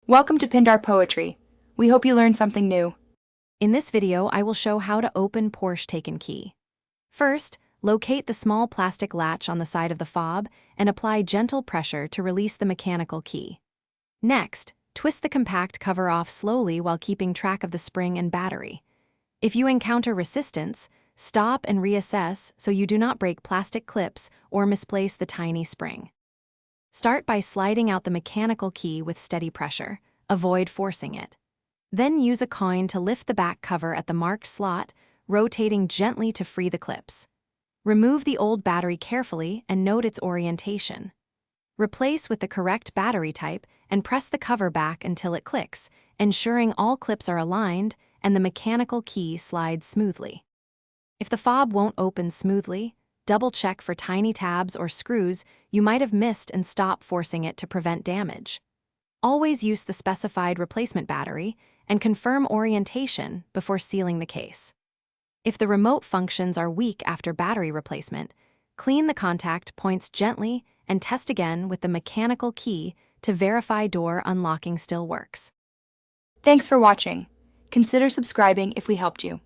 Welcome to Pindar Poetry. We hope you learned something new. In this video, I will show how to open Porsche Taycan key. First, locate the small plastic latch on the side of the fob and apply gentle pressure to release the mechanical key. Next, twist the compact cover off slowly while keeping track of the spring and battery. If you encounter resistance, stop and reassess so you do not break plastic clips or misplace the tiny spring. Start by sliding out the mechanical key with steady pressure. Avoid forcing it. Then use a coin to lift the back cover at the marked slot, rotating gently to free the clips. Remove the old battery carefully and note its orientation. Replace with the correct battery type and press the cover back until it clicks, ensuring all clips are aligned and the mechanical key slides smoothly. If the fob won't open smoothly, double-check for tiny tabs or screws you might have missed and stop forcing it to prevent damage. Always use the specified replacement battery and confirm orientation before sealing the case. If the remote functions are weak after battery replacement, clean the contact points gently and test again with the mechanical key to verify door unlocking still works. Thanks for watching. Consider subscribing if we helped you.